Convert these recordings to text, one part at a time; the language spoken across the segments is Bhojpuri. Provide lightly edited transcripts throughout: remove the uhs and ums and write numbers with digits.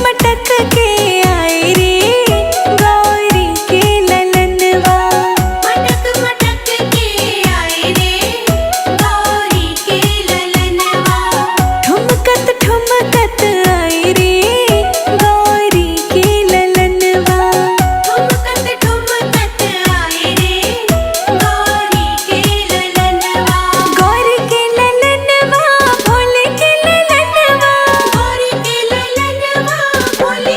मटक के आए रे गौरी के ललनवा। मटक मटक के आए रे गौरी के ललनवा। ठुमकत ठुमकत आए रे गौरी के ललनवा। ठुमकत ठुमकत आए रे गौरी के ललनवा। गौरी के ललनवा भोले के ललनवा। गौरी के ललनवा भोले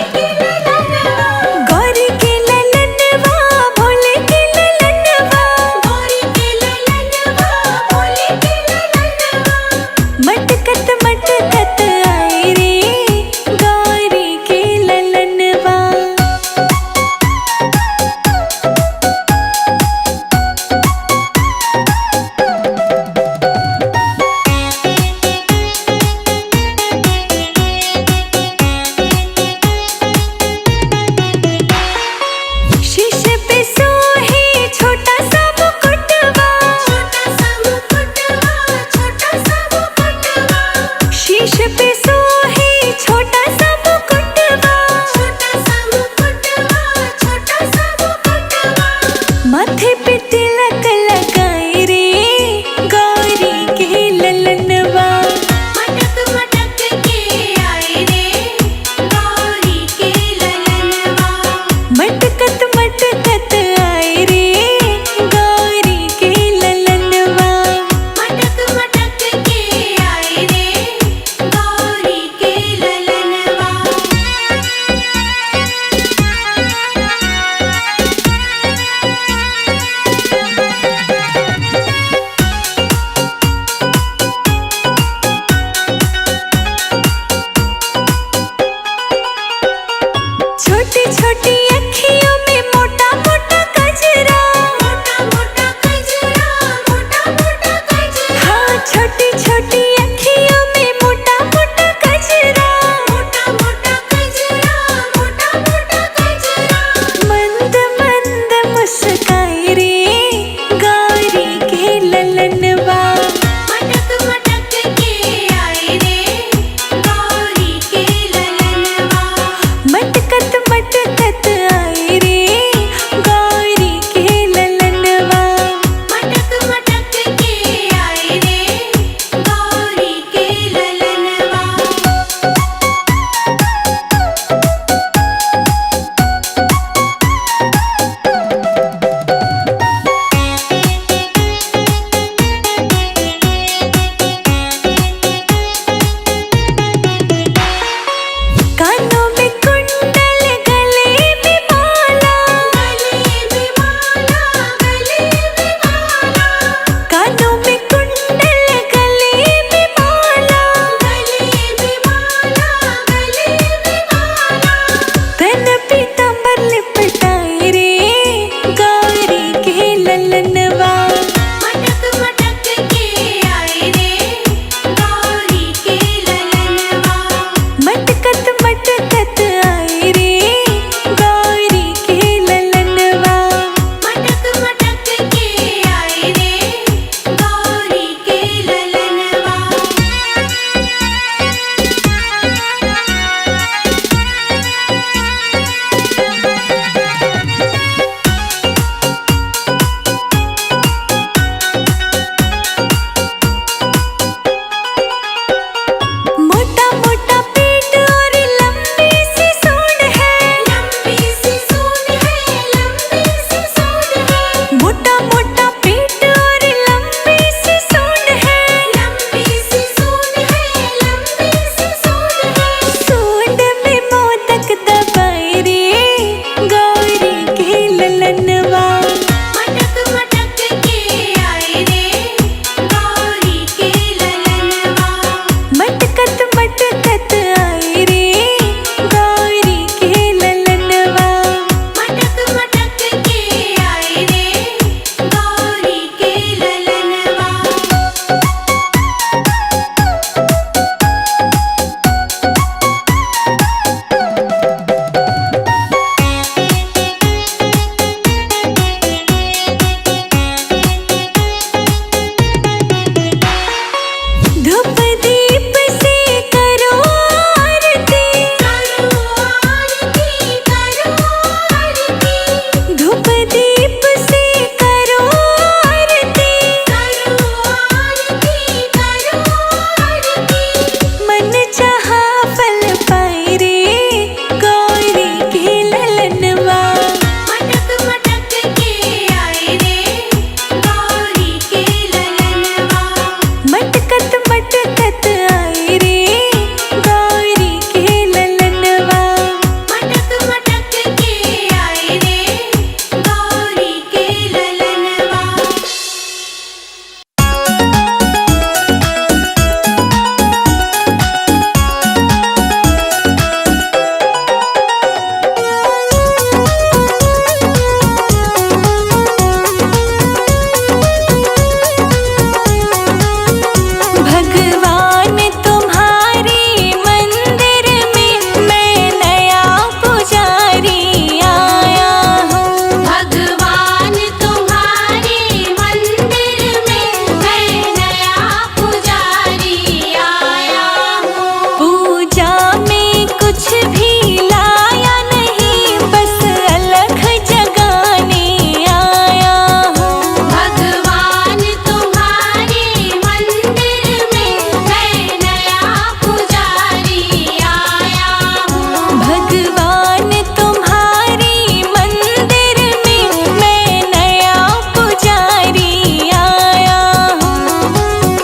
भगवान तुम्हारी मंदिर में मैं नया पुजारी आया हूँ।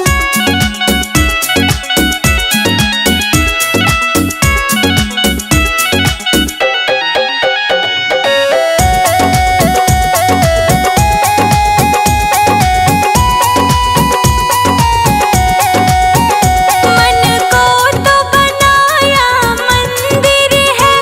मन को तो बनाया मंदिर है,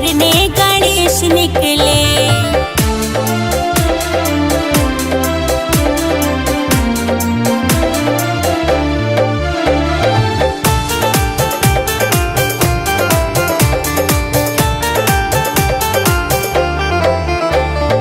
हरने गणेश निकले।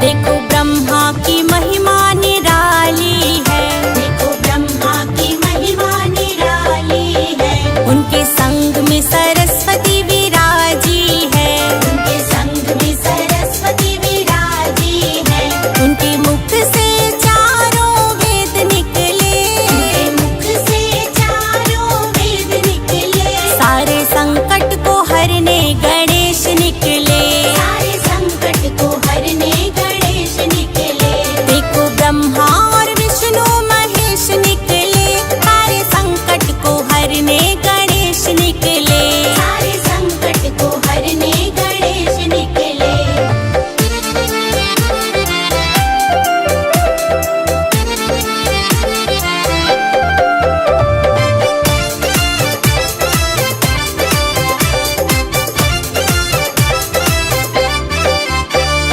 देखो ब्रह्मा की महिमा निराली है, देखो ब्रह्मा की महिमा निराली है, उनके संग में सरस्वती विराजी है, उनके संग में सरस्वती विराजी है, उनके मुख से चारों वेद निकले, उनके मुख से चारों वेद निकले, सारे संकट को हरने गणेश निकले। सारे संकट को हरने गणेश निकले। देखो ब्रह्मा और विष्णु महेश निकले, सारे संकट को हरने गणेश निकले। सारे संकट को हरने गणेश निकले।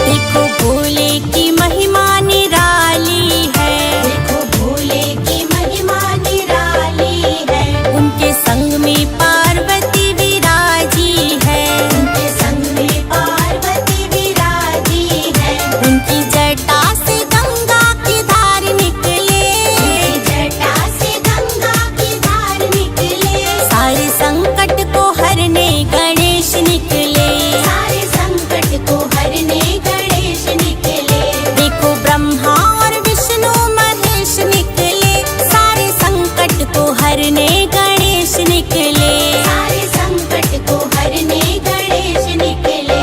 देखो भोले की महिमा निराली है, देखो भोले की महिमा निराली है, उनके संग में पार्वती विराजी है, उनके संग में पार्वती विराजी है, उनकी जटा से गंगा की धार निकले, उनकी जटा से गंगा की धार निकले। सारे संकट को हरने गणेश निकले। सारे संकट को हरने गणेश निकले। देखो ब्रह्मा और विष्णु महेश निकले, सारे संकट को हरने गणेश निकले। सारे संकट को हरने गणेश निकले।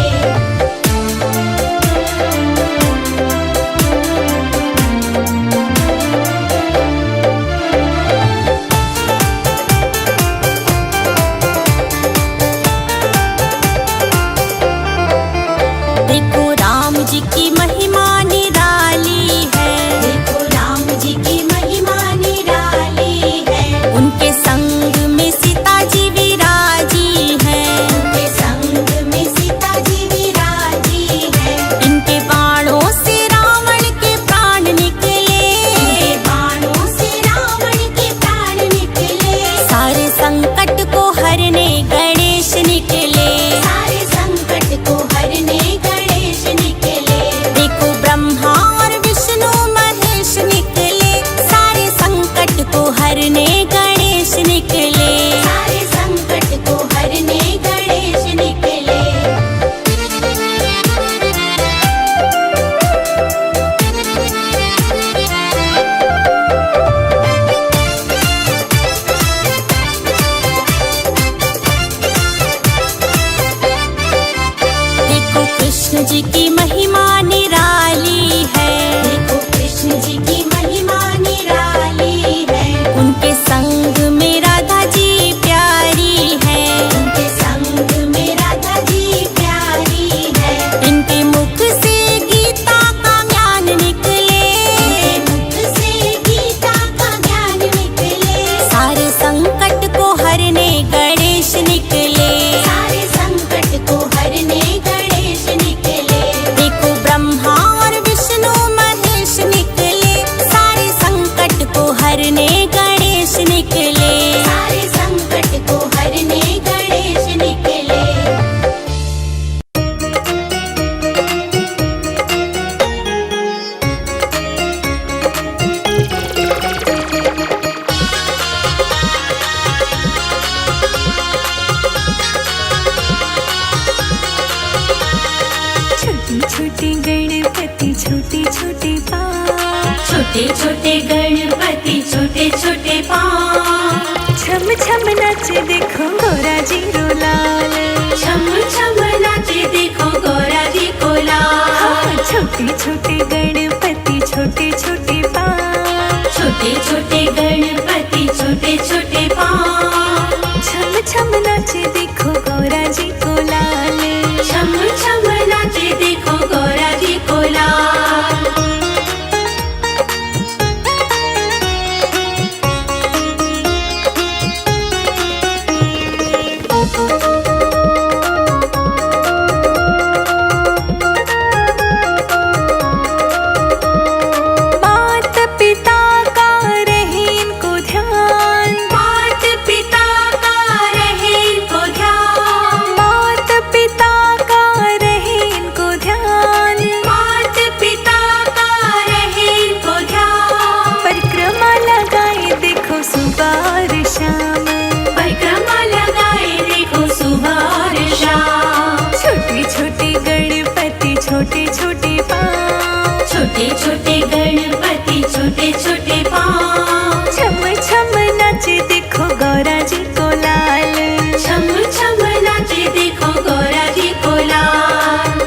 देखो राम जी की महिमा निराली है, देखो राम जी की महिमा निराली है, उनके संग में सीता जी विराजी है, उनके संग में सीता जी विराजी है, इनके बाणों से रावण के प्राण निकले, इनके बाणों से रावण के प्राण निकले। सारे संकट को हरने गणेश निकले। सारे संकट को हरने गणेश निकले। देखो ब्रह्मा और विष्णु महेश निकले, सारे संकट को हरने गणेश निकले। सारे संकट को हरने गणेश निकले। देखो कृष्ण जी की महिमा निराली है, देखो कृष्ण जी की महिमा निराली है, उनके संग में राधा जी प्यारी है, उनके संग में राधा जी प्यारी है, इनके मुख से गीता का ज्ञान निकले, इनके मुख से गीता का ज्ञान निकले। सारे संकट को हरने गणेश निकले। सारे संकट को हरने गणेश निकले। देखो ब्रह्मा और विष्णु महेश निकले, सारे संकट को हरने गणेश निकले। सारे संकट को हरने गणेश निकले। छोटे छोटे गणपति छोटे छोटे पाँव, छोटे छोटे गणपति छोटे छोटे पाँव, छम छम नाचे देखो गोरा जी रो लाल। छम छम नाचे देखो गौरा जी को लाल। छोटे छोटे गणपति छोटे छोटे पाँव, छोटे छोटे गणपति छोटे छोटे पाँव, छम छम नाचे देखो गौरा जी को लाल। छम छम नाचे देखो गौरा जी को लाल। छोटे छोटे पाँव, छोटे छोटे गणपति छोटे छोटे पाँव, छम छम नाचे देखो गौरा जी को लाल, छम छम नाचे देखो गौरा जी को लाल।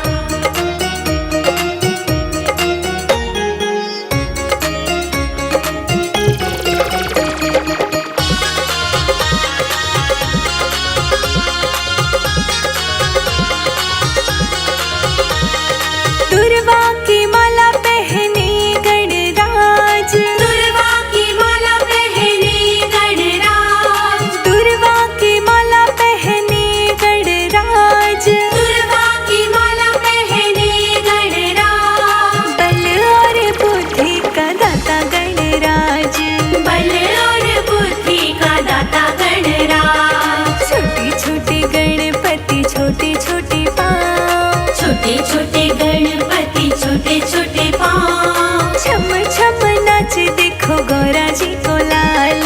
दुर्वा की माला पहने गणराज, दुर्वा की माला पहने गणराज, दुर्वा की माला पहने गणराज, दुर्वा की माला पहने गणराज, बल और बुद्धि का दाता गणराज, बल और बुद्धि का दाता गणराज। छोटे छोटे गणपति छोटे छोटे पाँव, छोटे छोटे गणपति छोटे छोटे पाँव, छम छम नाचे देखो गौरा जी को लाल,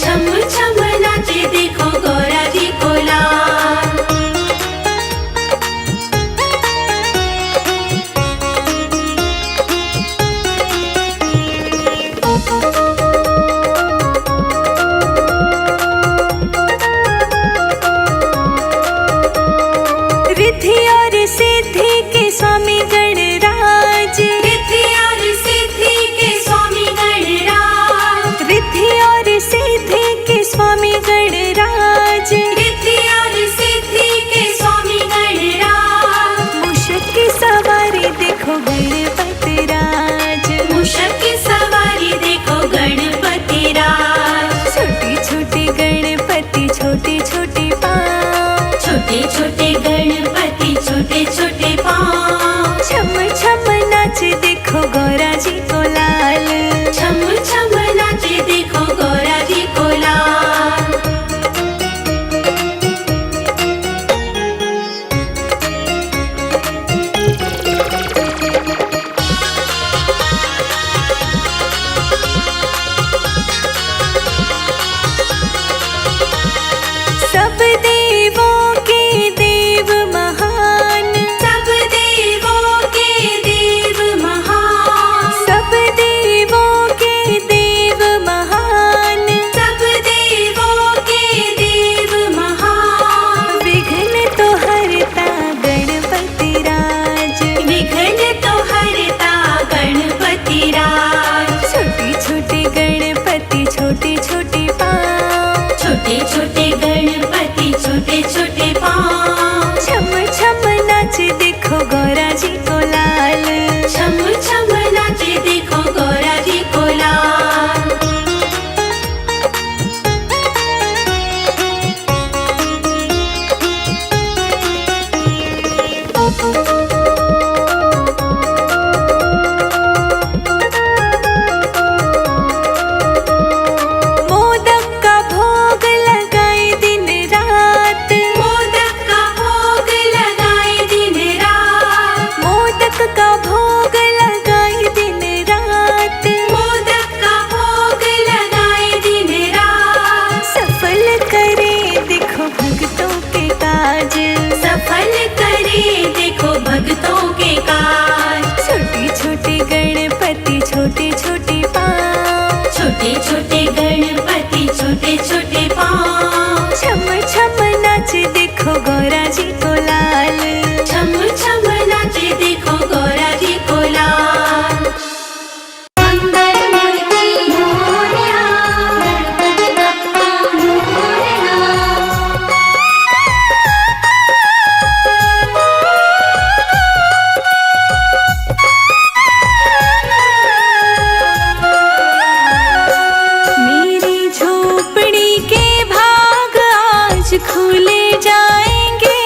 छम छम नाचे देखो गौरा जी को लाल। रिद्धि और सिद्धि के स्वामी गणराज, रिद्धि और सिद्धि के स्वामी गणराज, रिद्धि और सिद्धि के स्वामी गणराज, रिद्धि और सिद्धि के स्वामी गणराज। मूषक की सवारी देखो गणपति राज, मूषक की सवारी देखो गणपति राज। छोटे छोटे गणपति छोटे छोटे पाँव, छोटे छोटे गणपति छोटे छोटे पाँव, छम छम नाचे देखो गौरा जी को लाल, छम छम नाचे देखो गौरा जी को लाल। सब देवों के देव महान, सब देवों के देव महान, सब देवों के देव महान, सब देवों के देव महान। विघ्न तो हरता गणपति राज, विघ्न तो हरता गणपति राज। छोटे छोटे गणपति छोटे छोटे पाँव, छोटे छोटे गणपति छोटे छोटे पाँव, छम छम नाचे देखो गौरा जी को लाल, छम छम नाचे देखो गौरा जी को लाल। मोदक का भोग लगाए दिन रात, मोदक का भोग लगाए दिन रात, मोदक का भोग लगाए दिन रात, मोदक का भोग लगाए दिन रात। सफल करे देखो भक्तों के काज, सफल करे देखो भक्तों के काज। छोटे छोटे गणपति छोटे छोटे पाँव, छोटे छोटे गणपति छोटे छोटे पाँव, छम छम नाचे देखो गौरा जी को लाल, छम छम नाचे देखो गौरा जी को लाल। मंगल मूर्ति मोरया, गणपति बप्पा मोरया। मेरी झोपड़ी के भाग आज खुले जाएंगे,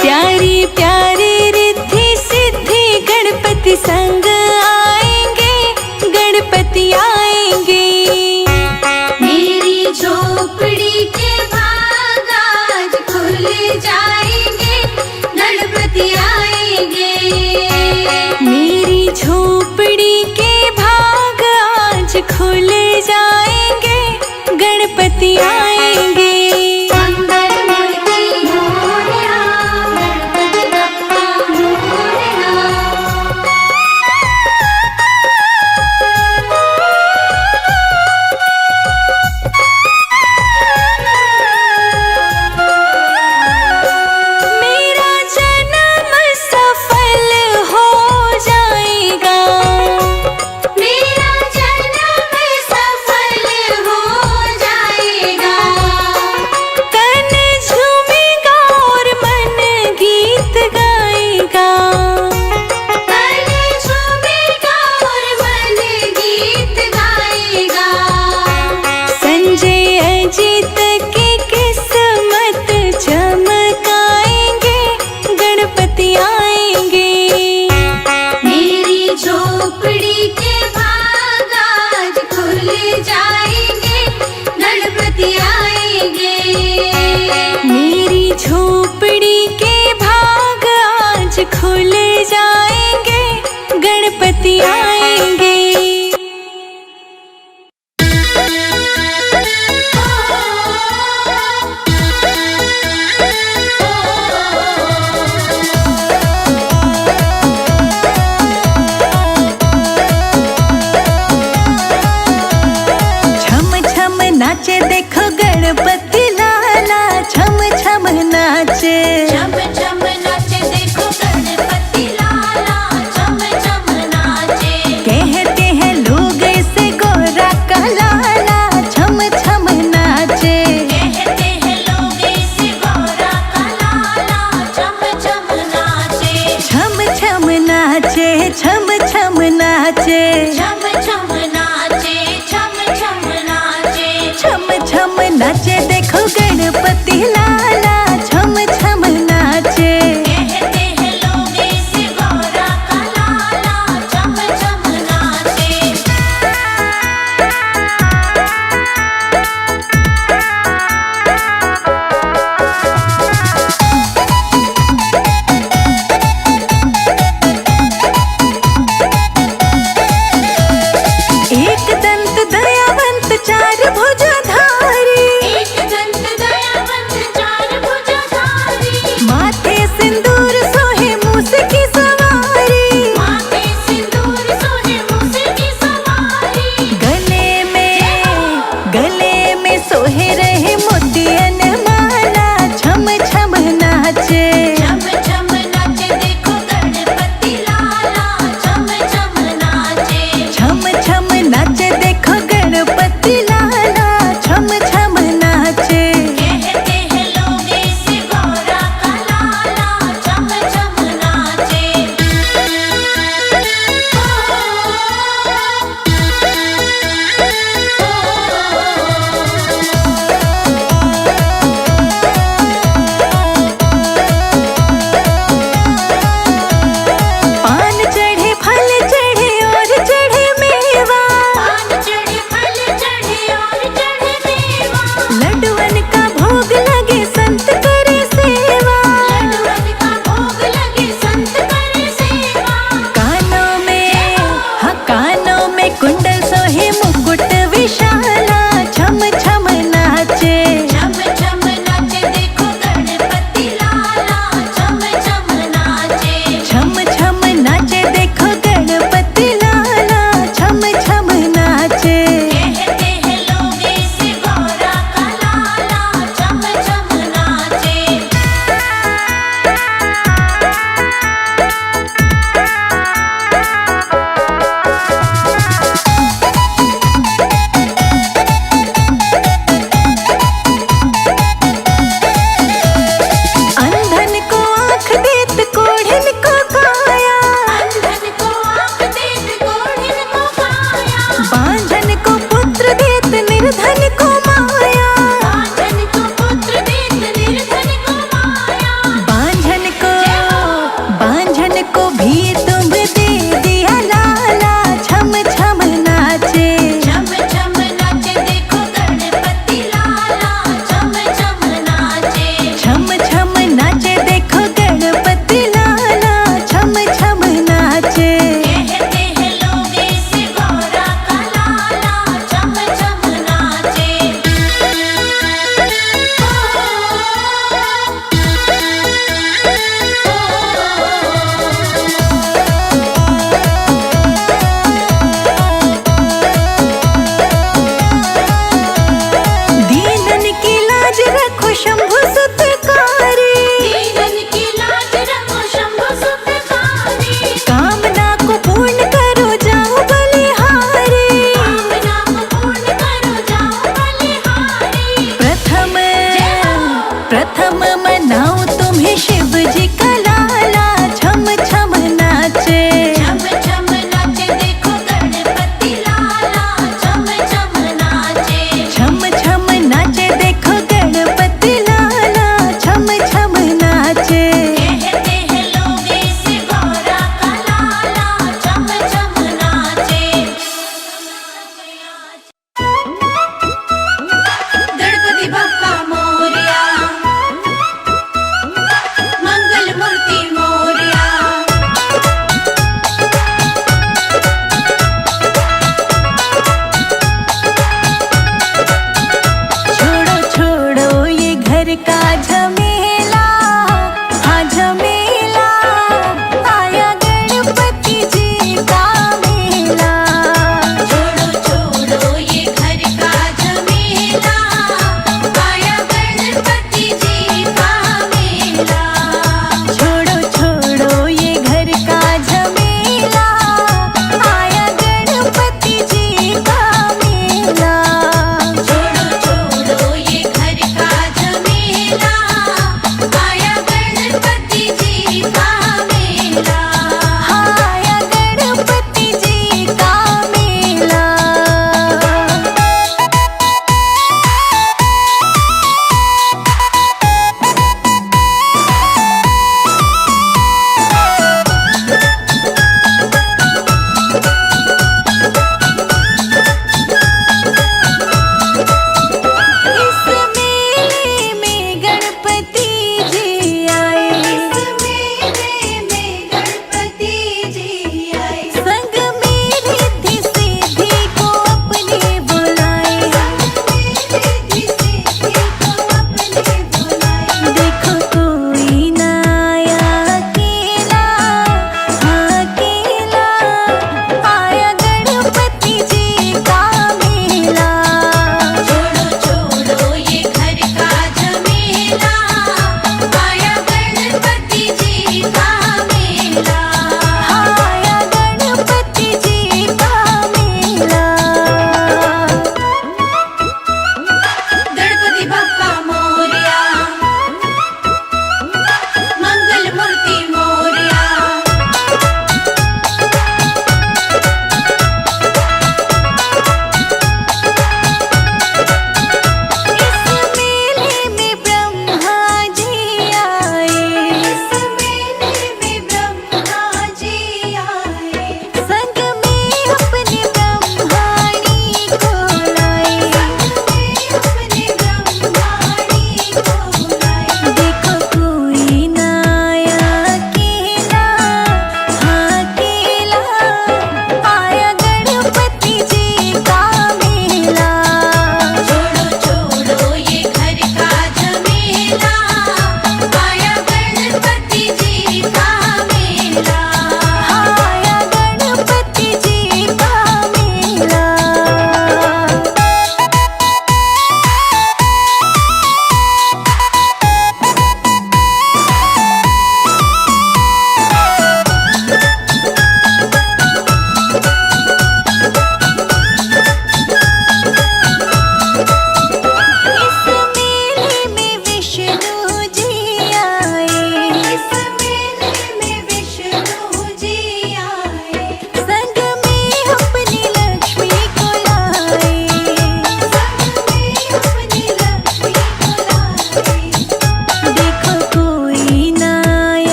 प्यारी प्यारी रिद्धि सिद्धि गणपति संग आएंगे, गणपति आएंगे। मेरी झोपड़ी के भाग आज खुल जाएंगे, गणपति आएंगे। मेरी झोपड़ी के भाग आज खुल जाएंगे, गणपति आएंगे। मंगल मूर्ति मोरया, गणपति बप्पा मोरया। मेरा जन्म सफल हो जाएगा, मेरा जन्म सफल हो जाएगा। तन झूमेगा और मन गीत गाएगा। तन झूमेगा और मन गीत गाएगा। संजय अजित की किस्मत चमकाएंगे, गणपति आएंगे। मेरी झोपड़ी के भाग आज खुल जाएंगे, गणपति आएंगे। मेरी झोपड़ी के भाग आज खुल जाएंगे, गणपति आएंगे। छम छम नाचे देखो गणपति लाला, छम छम नाचे। छम छम नाचे देखो गणपति लाला, छम छम नाचे। कहते हैं लोग इसे गोरा का लाला, छम छम नाचे। कहते हैं लोग इसे गौरा का लाला, छम छम नाचे। छम छम नाचे, छम छम नाचे। छम छम नाचे, छम छम नाचे। छम छम नाचे देखो गणपति लाला, छम छम नाचे। कहते हैं लोग इसे गौरा का लाला, छम छम नाचे। एक दंत दयावंत चार भुजधारी, एक दंत दयावंत चार भुज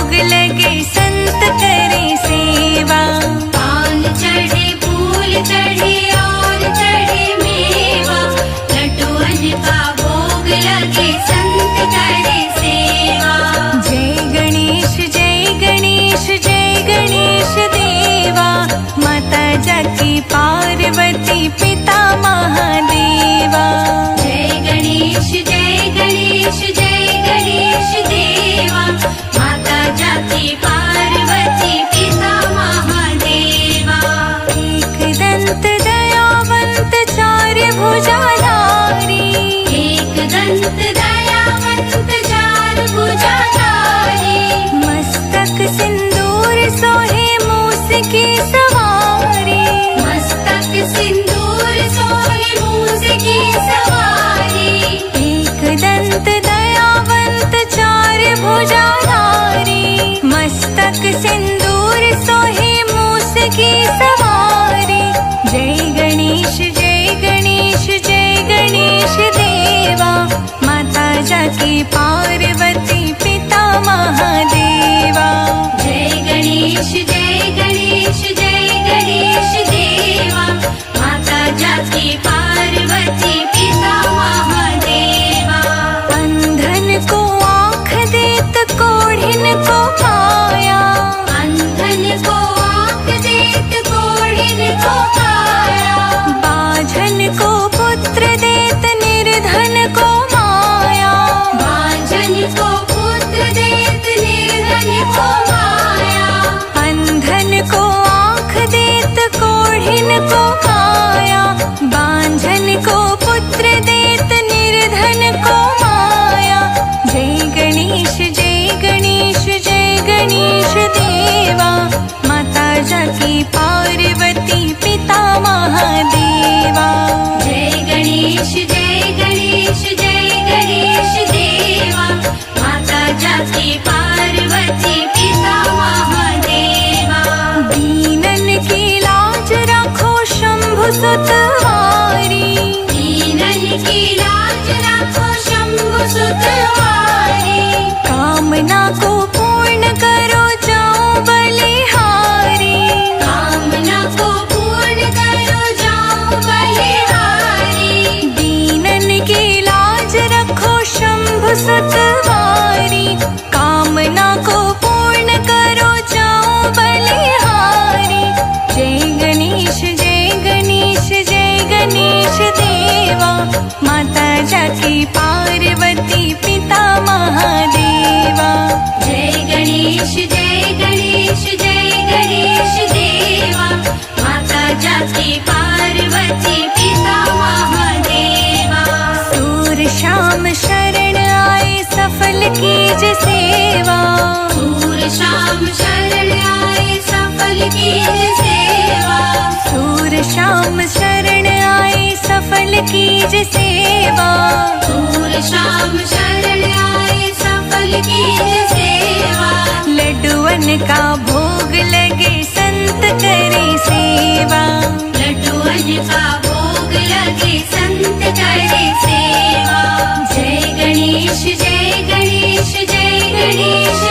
भोग लगे संत करे सेवा। पान चढ़े फूल चढ़े और चढ़े मेवा, लड्डूअन का भोग लगे संत करे सेवा। जय गणेश जय गणेश जय गणेश देवा, माता जाकी पार्वती पिता महादेवा। जय गणेश जय गणेश जय गणेश देवा, माता जाकी पार्वती पिता महादेवा। एक दंत दयावंत चार भुजाधारी, एक दंत दयावंत चार भुजाधारी, मस्तक सिंदूर सोहे मूस की सवारी। मस्तक सिंदूर सोहे मूस की सवारी। एक दंत दयावंत चार भुजाधारी, मस्तक सिंदूर सोहे मूस की सवारी। जय गणेश जय गणेश जय गणेश देवा, माता जाकी पार्वती पिता महादेवा। जय गणेश जय गणेश जय गणेश देवा, माता जाकी पार्वती पिता महादेवा। अंधन को आँख देत कोढ़िन को काया, अंधन को आँख देत कोढ़िन को काया। बाझन को पुत्र देत निर्धन को माया। बांझन को पुत्र देत निर्धन को माया। अंधन को आँख देत कोढ़िन को काया, बांझन को पुत्र देत निर्धन को माया। जय गणेश जय गणेश जय गणेश देवा, माता जाकी पार्वती पिता महादेवा। जय गणेश जय गणेश जय गणेश देवा, माता जाकी पार्वती पिता महादेवा। दीनन की लाज रखो शंभु सुतवारी, दीनन की लाज रखो शंभु सुतवारी। कामना को पूर्ण करो जाओ बलिहारी। कामना को पूर्ण करो जाओ बलिहारी। दीनन की लाज रखो शंभु सुतवारी, कामना को पूर्ण करो जाओ बलिहारी। जय गणेश जय गणेश जय गणेश देवा, माता जाकी पार्वती पिता महादेवा। जय गणेश जय गणेश जय गणेश देवा, माता जाकी पार्वती पिता महादेवा। सूर श्याम शरण आए सफल कीज सेवा। सूर शाम शरण आए सफल कीज सेवा। सूर श्याम शरण आए सफल कीज सेवा। सूर शाम शरण आए सफल कीज सेवा। लड्डूअन का भोग लगे संत करे सेवा। लड्डूअन का भोग लगे संत करे सेवा। जय गणेश जय गणेश जय गणेश